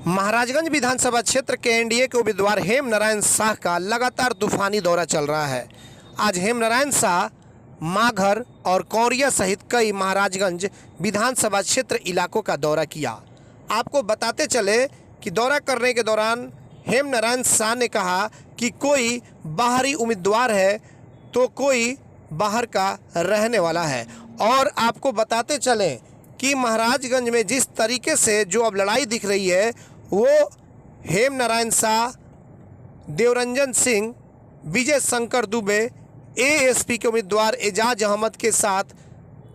महाराजगंज विधानसभा क्षेत्र के एनडीए के उम्मीदवार हेम नारायण शाह का लगातार तूफानी दौरा चल रहा है। आज हेम नारायण शाह माघर और कौरिया सहित कई महाराजगंज विधानसभा क्षेत्र इलाकों का दौरा किया। आपको बताते चले कि दौरा करने के दौरान हेम नारायण शाह ने कहा कि कोई बाहरी उम्मीदवार है तो कोई बाहर का रहने वाला है। और आपको बताते चलें कि महाराजगंज में जिस तरीके से जो अब लड़ाई दिख रही है वो हेम नारायण शाह, देवरंजन सिंह, विजय शंकर दुबे, एएसपी के उम्मीदवार एजाज अहमद के साथ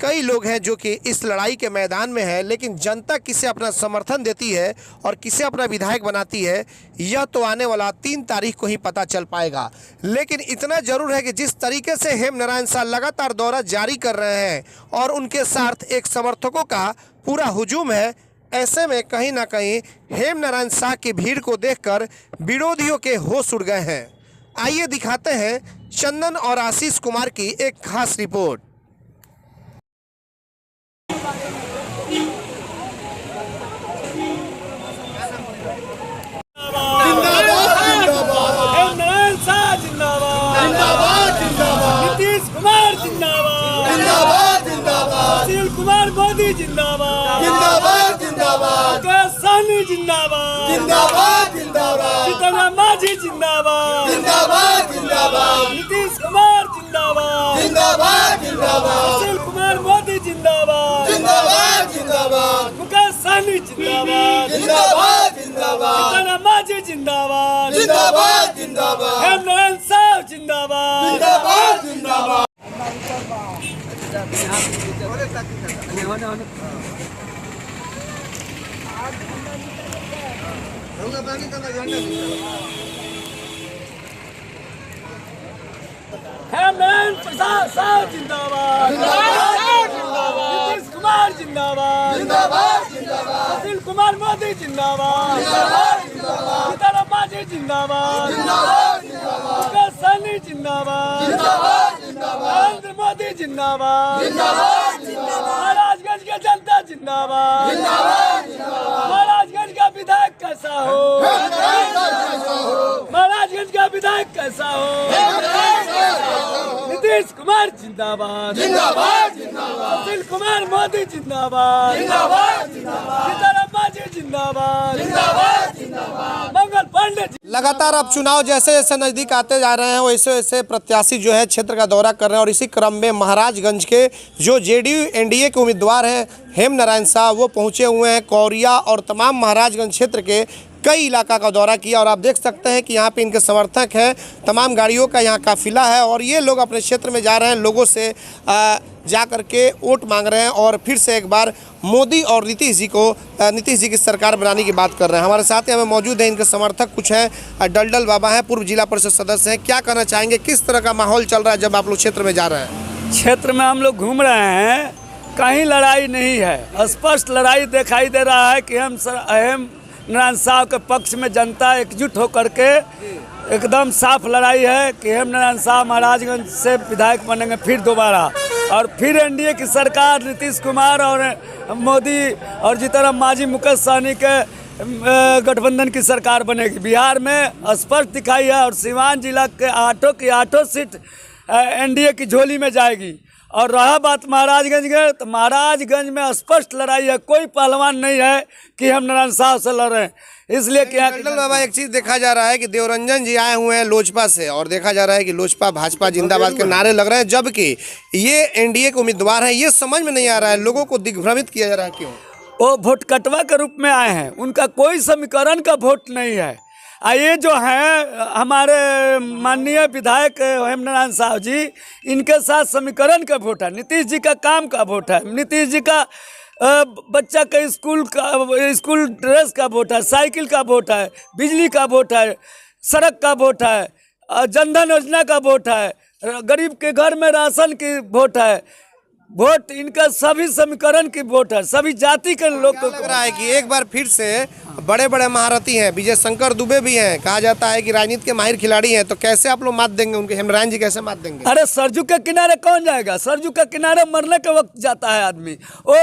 कई लोग हैं जो कि इस लड़ाई के मैदान में है। लेकिन जनता किसे अपना समर्थन देती है और किसे अपना विधायक बनाती है यह तो आने वाला 3 तारीख को ही पता चल पाएगा। लेकिन इतना जरूर है कि जिस तरीके से हेम नारायण शाह लगातार दौरा जारी कर रहे हैं और उनके साथ एक समर्थकों का पूरा हुजूम है, ऐसे में कहीं ना कहीं हेम नारायण शाह की भीड़ को देखकर विरोधियों के होश उड़ गए हैं। आइए दिखाते हैं चंदन और आशीष कुमार की एक खास रिपोर्ट। नीतीश कुमार जिंदाबाद, सुशील कुमार मोदी जिंदाबाद, मुकेश सहनी जिंदाबाद, सीताराम मांझी जिंदाबाद, नीतीश कुमार जिंदाबाद, सुशील कुमार मोदी जिंदाबाद, मुकेश सहनी जिंदाबाद, सीताराम मांझी जिंदाबाद, हेम नारायण शाह जिंदाबाद। हेम नारायण प्रसाद शाह जिंदाबाद, नीतीश कुमार जिंदाबाद, सुशील कुमार मोदी जिंदाबाद, सीताराम मांझी जिंदाबाद, मुकेश सहनी जिंदाबाद, नरेंद्र मोदी जिंदाबाद, महाराजगंज के जनता जिंदाबाद, महाराजगंज का विधायक कैसा हो, महाराजगंज का विधायक कैसा हो, नीतीश कुमार जिंदाबाद, सुशील कुमार मोदी जिंदाबाद, सीताराम मांझी जिंदाबाद, मंगल पांडे। लगातार अब चुनाव जैसे जैसे नज़दीक आते जा रहे हैं वैसे वैसे प्रत्याशी जो है क्षेत्र का दौरा कर रहे हैं और इसी क्रम में महाराजगंज के जो जेडीयू एनडीए के उम्मीदवार हैं हेम नारायण शाह वो पहुंचे हुए हैं। कौरिया और तमाम महाराजगंज क्षेत्र के कई इलाका का दौरा किया और आप देख सकते हैं कि यहाँ पे इनके समर्थक हैं, तमाम गाड़ियों का यहाँ काफिला है और ये लोग अपने क्षेत्र में जा रहे हैं, लोगों से जा कर के वोट मांग रहे हैं और फिर से एक बार मोदी और नीतीश जी की सरकार बनाने की बात कर रहे हैं। हमारे साथ हमें मौजूद है इनके समर्थक कुछ हैं, डलडल बाबा हैं, पूर्व जिला परिषद सदस्य हैं। क्या कहना चाहेंगे, किस तरह का माहौल चल रहा है जब आप लोग क्षेत्र में जा रहे हैं? क्षेत्र में हम लोग घूम रहे हैं, कहीं लड़ाई नहीं है, स्पष्ट लड़ाई दिखाई दे रहा है कि हेम नारायण शाह के पक्ष में जनता एकजुट होकर के एकदम साफ लड़ाई है कि हेम नारायण शाह महाराजगंज से विधायक बनेंगे फिर दोबारा और फिर एनडीए की सरकार नीतीश कुमार और मोदी और सीताराम मांझी, मुकेश सहनी के गठबंधन की सरकार बनेगी। बिहार में स्पष्ट दिखाई है और सिवान जिला के 8 सीट एनडीए की झोली में जाएगी। और रहा बात महाराजगंज के, तो महाराजगंज में स्पष्ट लड़ाई है, कोई पहलवान नहीं है कि हम नारायण शाह से लड़ रहे हैं। इसलिए कि डलडल बाबा एक चीज़ देखा जा रहा है कि देवरंजन जी आए हुए हैं लोजपा से और देखा जा रहा है कि लोजपा भाजपा जिंदाबाद के नारे लग रहे हैं, जबकि ये एनडीए के उम्मीदवार हैं। ये समझ में नहीं आ रहा है, लोगों को दिग्भ्रमित किया जा रहा है। क्यों? वो वोट कटवा के रूप में आए हैं, उनका कोई समीकरण का वोट नहीं है। ये जो हैं हमारे माननीय विधायक हेम नारायण शाह जी, इनके साथ समीकरण का वोट है, नीतीश जी का काम का वोट है, नीतीश जी का बच्चा का स्कूल ड्रेस का वोट है, साइकिल का वोट है, बिजली का वोट है, सड़क का वोट है, जनधन योजना का वोट है, गरीब के घर में राशन की वोट है, वोट इनका सभी समीकरण की वोट है, सभी जाति के लोग क्या लग रहा है कि एक बार फिर से बड़े बड़े महारथी हैं, विजय शंकर दुबे भी हैं, कहा जाता है कि राजनीति के माहिर खिलाड़ी हैं, तो कैसे आप लोग मात देंगे उनके? हेमरान जी कैसे मात देंगे? अरे सरजू के किनारे कौन जाएगा? सरजू के किनारे मरने के वक्त जाता है आदमी। ओ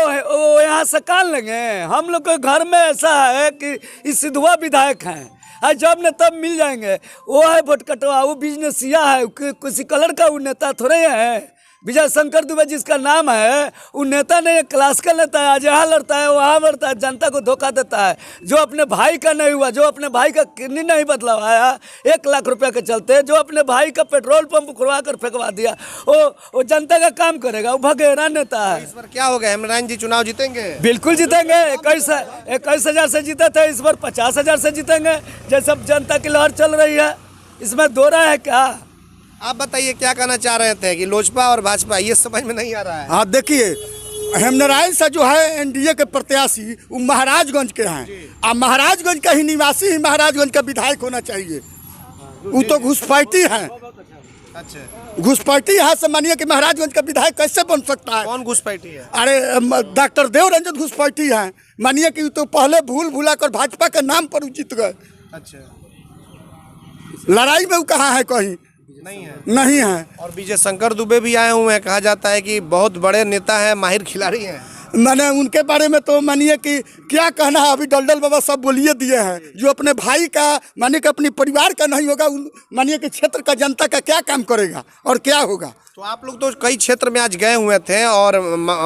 यहाँ से कान लेंगे। हम लोग के घर में ऐसा है कि इस सिद्धुआ विधायक हैं, आज जब ने तब मिल जाएंगे। वो है वोट कटवा, वो बिजनेसिया है, किसी कलर का वो नेता थोड़े है। विजय शंकर दुबे जिसका नाम है वो नेता नहीं है, क्लास का नेता है। आज यहाँ लड़ता है, वहाँ लड़ता है, जनता को धोखा देता है। जो अपने भाई का नहीं हुआ, जो अपने भाई का किडनी नहीं बदलवाया 1 लाख रुपया के चलते, जो अपने भाई का पेट्रोल पंप खुलवा कर फेंकवा दिया, वो जनता का काम करेगा। वो भगेरा नेता है। इस बार क्या होगा? हेमरान जी चुनाव जीतेंगे? बिल्कुल जीतेंगे। 21,000 से जीते थे, इस बार 50,000 से जीतेंगे। जैसे जनता की लहर चल रही है, इसमें दो राय है क्या? आप बताइए क्या कहना चाह रहे थे कि लोजपा और भाजपा, ये समझ में नहीं आ रहा है। हाँ देखिए, हेमनारायण शाह जो है एनडीए के प्रत्याशी, वो महाराजगंज के हैं। और महाराजगंज का ही निवासी ही महाराजगंज का विधायक होना चाहिए। वो तो घुसपैठी हैं। अच्छा, घुसपैठी यहाँ से मानिए कि महाराजगंज का विधायक कैसे बन सकता है? कौन घुसपैठी है? अरे डॉक्टर देवरंजन घुसपैठी हैं। मानिए कि तो पहले भूल भुला कर भाजपा के नाम पर जीत गए। अच्छा, लड़ाई में वो कहाँ है? कहीं नहीं है। और विजय शंकर दुबे भी आए हुए हैं, कहा जाता है कि बहुत बड़े नेता हैं, माहिर खिलाड़ी हैं। मैंने उनके बारे में तो मानिए कि क्या कहना है, अभी दलदल बाबा सब बोलिए दिए हैं। जो अपने भाई का मानिए कि अपने परिवार का नहीं होगा, मानिए कि क्षेत्र का जनता का क्या काम करेगा और क्या होगा? तो आप लोग तो कई क्षेत्र में आज गए हुए थे और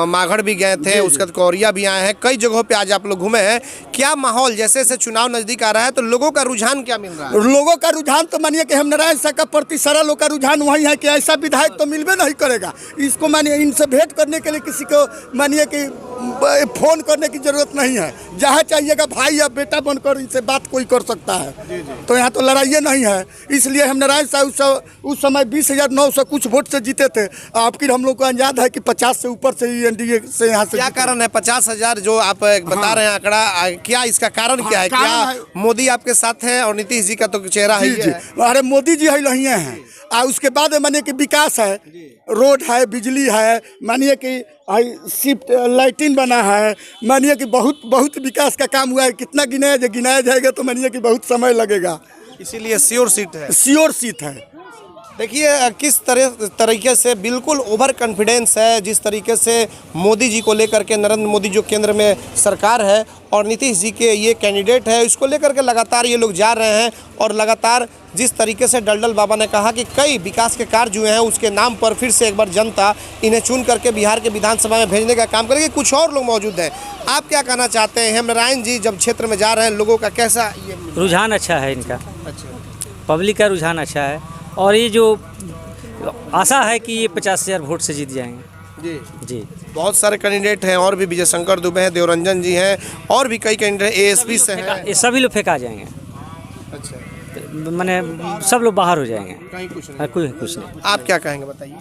माघड़ भी गए थे, उसके बाद कौरिया भी आए हैं, कई जगहों पे आज आप लोग घूमे हैं। क्या माहौल, जैसे जैसे चुनाव नजदीक आ रहा है तो लोगों का रुझान क्या मिल रहा है? लोगों का रुझान तो मानिए कि हेमनारायण शाह का प्रति सारा लोग का रुझान वही है कि ऐसा विधायक तो मिलबे नहीं करेगा। इसको मानिए इनसे भेंट करने के लिए किसी को मानिए कि फोन करने की जरूरत नहीं है। जहाँ चाहिएगा भाई या बेटा बनकर इनसे बात कोई कर सकता है। तो यहाँ तो लड़ाइए नहीं है। इसलिए हेमनारायण शाह उस समय 20,900 कुछ वोट से जीते थे। आपकी हम लोग को अंदाजा है कि 50 से ऊपर से ही एनडीए से यहाँ से। क्या कारण है 50,000 जो आप बता रहे हैं आंकड़ा, क्या इसका कारण क्या है? क्या मोदी आपके साथ हैं और नीतीश जी का तो चेहरा है? अरे मोदी जी है लही हैं। और उसके बाद मानिए कि विकास है, रोड है, बिजली है, मानिए कि शिफ्ट लाइटिंग बना है, मानिए कि बहुत विकास का काम हुआ है। कितना गिनाया जाएगा तो मानिए कि बहुत समय लगेगा। इसीलिए श्योर सीट है। श्योर सीट है। देखिए किस तरीके से बिल्कुल ओवर कॉन्फिडेंस है, जिस तरीके से मोदी जी को लेकर के, नरेंद्र मोदी जो केंद्र में सरकार है और नीतीश जी के ये कैंडिडेट है, इसको लेकर के लगातार ये लोग जा रहे हैं। और लगातार जिस तरीके से दलदल बाबा ने कहा कि कई विकास के कार्य जो हैं उसके नाम पर फिर से एक बार जनता इन्हें चुन करके बिहार के विधानसभा में भेजने का काम करेगी। कुछ और लोग मौजूद हैं, आप क्या कहना चाहते हैं? हेमनारायण जी जब क्षेत्र में जा रहे हैं, लोगों का कैसा ये रुझान अच्छा है इनका? अच्छा, पब्लिक का रुझान अच्छा है और ये जो आशा है कि ये 50,000 वोट से जीत जाएंगे। जी बहुत सारे कैंडिडेट हैं और भी, विजय शंकर दुबे हैं, देवरंजन जी हैं और भी कई कैंडिडेट एएसपी से हैं। ये सभी लोग फेंका जाएंगे। अच्छा, माने सब लोग बाहर हो जाएंगे, कहीं कुछ नहीं। कोई कुछ नहीं। आप क्या कहेंगे बताइए?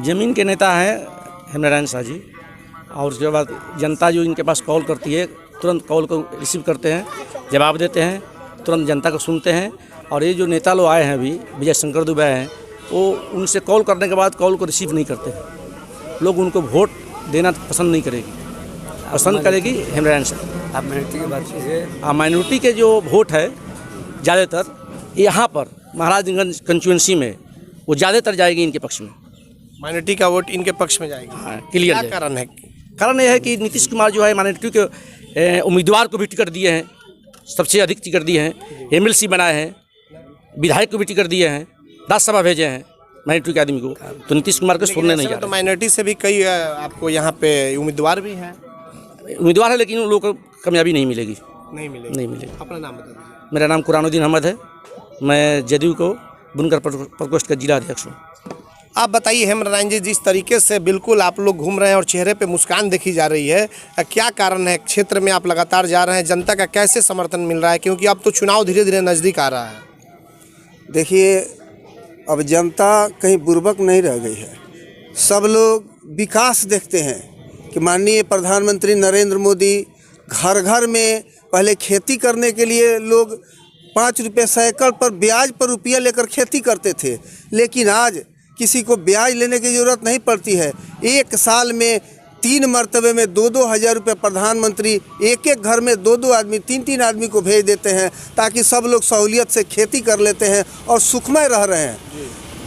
ज़मीन के नेता हैं हेमनारायण शाह जी। और उसके बाद जनता जो इनके पास कॉल करती है, तुरंत कॉल को रिसीव करते हैं, जवाब देते हैं, तुरंत जनता को सुनते हैं। और ये जो नेता लोग आए हैं अभी, विजय शंकर दुबे हैं, वो उनसे कॉल करने के बाद कॉल को रिसीव नहीं करते। लोग उनको वोट देना पसंद नहीं करेगी, पसंद करेगी हेमनारायण शाह। आप माइनॉरिटी की बात कीजिए। माइनॉरिटी के जो वोट है ज़्यादातर यहाँ पर महाराजगंज कंस्टिट्यूंसी में वो ज़्यादातर जाएगी इनके पक्ष में। माइनॉरिटी का वोट इनके पक्ष में जाएगी। हाँ, क्लियर। क्या कारण है? कारण यह है कि नीतीश कुमार जो है माइनॉरिटी के उम्मीदवार को भी टिकट दिए हैं, सबसे अधिक टिकट दिए हैं, एमएलसी बनाए हैं, विधायक को भी टिकट दिए हैं, राज्यसभा भेजे हैं माइनॉरिटी के आदमी को। तो नीतीश कुमार को सुनने नहीं जा रहे। तो माइनॉरिटी से भी कई आपको यहाँ पे उम्मीदवार भी हैं। उम्मीदवार है, लेकिन उन लोगों को कामयाबी नहीं मिलेगी। नहीं मिलेगी। अपना नाम बता दीजिए। मेरा नाम कुरानुद्दीन अहमद है, मैं जदयू को बुनकर प्रकोष्ठ का जिला अध्यक्ष हूँ। आप बताइए हेमनारायण जी, जिस तरीके से बिल्कुल आप लोग घूम रहे हैं और चेहरे पे मुस्कान देखी जा रही है, क्या कारण है? क्षेत्र में आप लगातार जा रहे हैं, जनता का कैसे समर्थन मिल रहा है? क्योंकि अब तो चुनाव धीरे धीरे नज़दीक आ रहा है। देखिए, अब जनता कहीं बुर्बक नहीं रह गई है। सब लोग विकास देखते हैं कि माननीय प्रधानमंत्री नरेंद्र मोदी घर घर में पहले खेती करने के लिए लोग 5 रुपये सैकड़ पर ब्याज पर रुपया लेकर खेती करते थे, लेकिन आज किसी को ब्याज लेने की ज़रूरत नहीं पड़ती है। एक साल में 3 मरतबे में 2-2 हज़ार रुपये प्रधानमंत्री एक घर में 2-2 आदमी 3-3 आदमी को भेज देते हैं, ताकि सब लोग सहूलियत से खेती कर लेते हैं और सुखमय रह रहे हैं।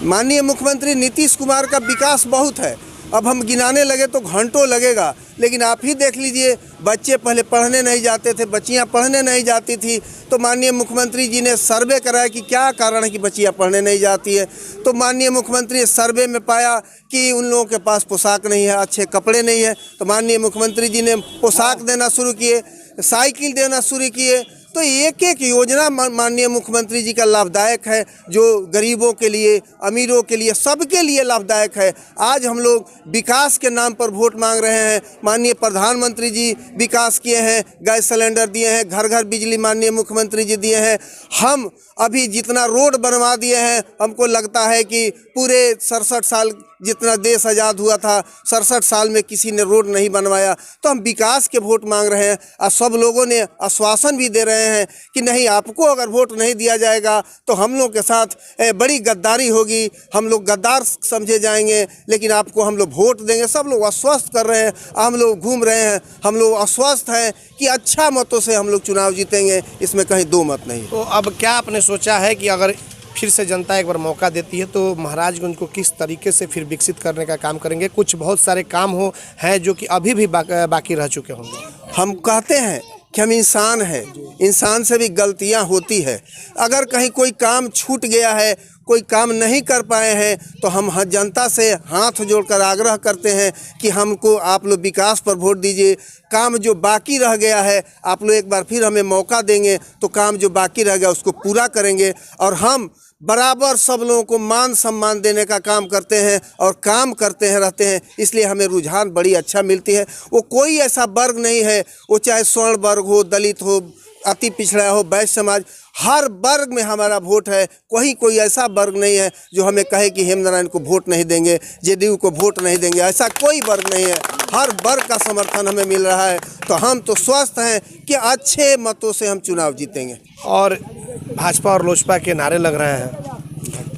माननीय मुख्यमंत्री नीतीश कुमार का विकास बहुत है। अब हम गिनाने लगे तो घंटों लगेगा, लेकिन आप ही देख लीजिए, बच्चे पहले पढ़ने नहीं जाते थे, बच्चियां पढ़ने नहीं जाती थी, तो माननीय मुख्यमंत्री जी ने सर्वे कराया कि क्या कारण है कि बच्चियां पढ़ने नहीं जाती है। तो माननीय मुख्यमंत्री सर्वे में पाया कि उन लोगों के पास पोशाक नहीं है, अच्छे कपड़े नहीं है, तो माननीय मुख्यमंत्री जी ने पोशाक देना शुरू किए, साइकिल देना शुरू किए। तो एक एक योजना माननीय मुख्यमंत्री जी का लाभदायक है, जो गरीबों के लिए, अमीरों के लिए, सबके लिए लाभदायक है। आज हम लोग विकास के नाम पर वोट मांग रहे हैं। माननीय प्रधानमंत्री जी विकास किए हैं, गैस सिलेंडर दिए हैं, घर घर बिजली माननीय मुख्यमंत्री जी दिए हैं। हम अभी जितना रोड बनवा दिए हैं, हमको लगता है कि पूरे 67 साल जितना देश आज़ाद हुआ था, 67 साल में किसी ने रोड नहीं बनवाया। तो हम विकास के वोट मांग रहे हैं और सब लोगों ने आश्वासन भी दे रहे हैं कि नहीं, आपको अगर वोट नहीं दिया जाएगा तो हम लोग के साथ बड़ी गद्दारी होगी, हम लोग गद्दार समझे जाएंगे, लेकिन आपको हम लोग वोट देंगे। सब लोग आश्वस्त कर रहे हैं, हम लोग घूम रहे हैं, हम लोग आश्वस्त हैं कि अच्छा मतों से हम लोग चुनाव जीतेंगे, इसमें कहीं दो मत नहीं। तो अब क्या आपने सोचा है कि अगर फिर से जनता एक बार मौका देती है तो महाराजगंज को किस तरीके से फिर विकसित करने का काम करेंगे? कुछ बहुत सारे काम हैं जो कि अभी भी बाकी रह चुके होंगे। हम कहते हैं कि हम इंसान हैं, इंसान से भी गलतियां होती है। अगर कहीं कोई काम छूट गया है, कोई काम नहीं कर पाए हैं, तो हम जनता से हाथ जोड़कर आग्रह करते हैं कि हमको आप लोग विकास पर वोट दीजिए। काम जो बाकी रह गया है, आप लोग एक बार फिर हमें मौका देंगे तो काम जो बाकी रह गया उसको पूरा करेंगे। और हम बराबर सब लोगों को मान सम्मान देने का काम करते हैं और काम करते हैं रहते हैं, इसलिए हमें रुझान बड़ी अच्छा मिलती है। वो कोई ऐसा वर्ग नहीं है, वो चाहे स्वर्ण वर्ग हो, दलित हो, अति पिछड़ा हो, वैश्य समाज, हर वर्ग में हमारा वोट है। कोई ऐसा वर्ग नहीं है जो हमें कहे कि हेमनारायण को वोट नहीं देंगे, जेडीयू को वोट नहीं देंगे, ऐसा कोई वर्ग नहीं है। हर वर्ग का समर्थन हमें मिल रहा है, तो हम तो स्वस्थ हैं कि अच्छे मतों से हम चुनाव जीतेंगे। और भाजपा और लोजपा के नारे लग रहे हैं,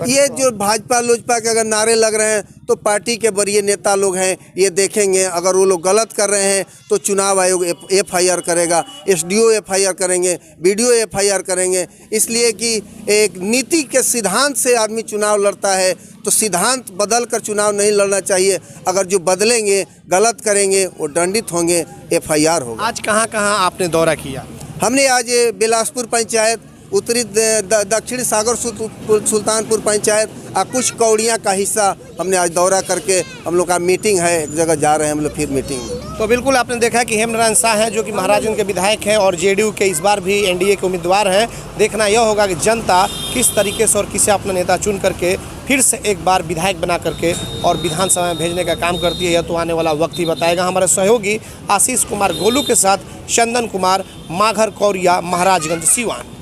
ये जो भाजपा लोजपा के अगर नारे लग रहे हैं तो पार्टी के वरीय नेता लोग हैं, ये देखेंगे। अगर वो लोग गलत कर रहे हैं तो चुनाव आयोग FIR करेगा, SDO FIR करेंगे, BDO FIR करेंगे। इसलिए कि एक नीति के सिद्धांत से आदमी चुनाव लड़ता है, तो सिद्धांत बदल कर चुनाव नहीं लड़ना चाहिए। अगर जो बदलेंगे, गलत करेंगे, वो दंडित होंगे, FIR होगा। आज कहाँ कहाँ आपने दौरा किया? हमने आज बिलासपुर पंचायत, उत्तरी दक्षिणी सागर सुल्तानपुर पंचायत और कुछ कौड़ियाँ का हिस्सा हमने आज दौरा करके, हम लोग का मीटिंग है, एक जगह जा रहे हैं हम लोग फिर मीटिंग में। तो बिल्कुल आपने देखा कि हेमनारायण शाह हैं जो कि महाराजगंज के विधायक हैं और जेडीयू के इस बार भी NDA के उम्मीदवार हैं। देखना यह होगा कि जनता किस तरीके से और किसे अपना नेता चुन करके फिर से एक बार विधायक बना करके और विधानसभा में भेजने का काम करती है। यह तो आने वाला वक्त ही बताएगा। हमारे सहयोगी आशीष कुमार गोलू के साथ चंदन कुमार, माघर, कौरिया, महाराजगंज, सिवान।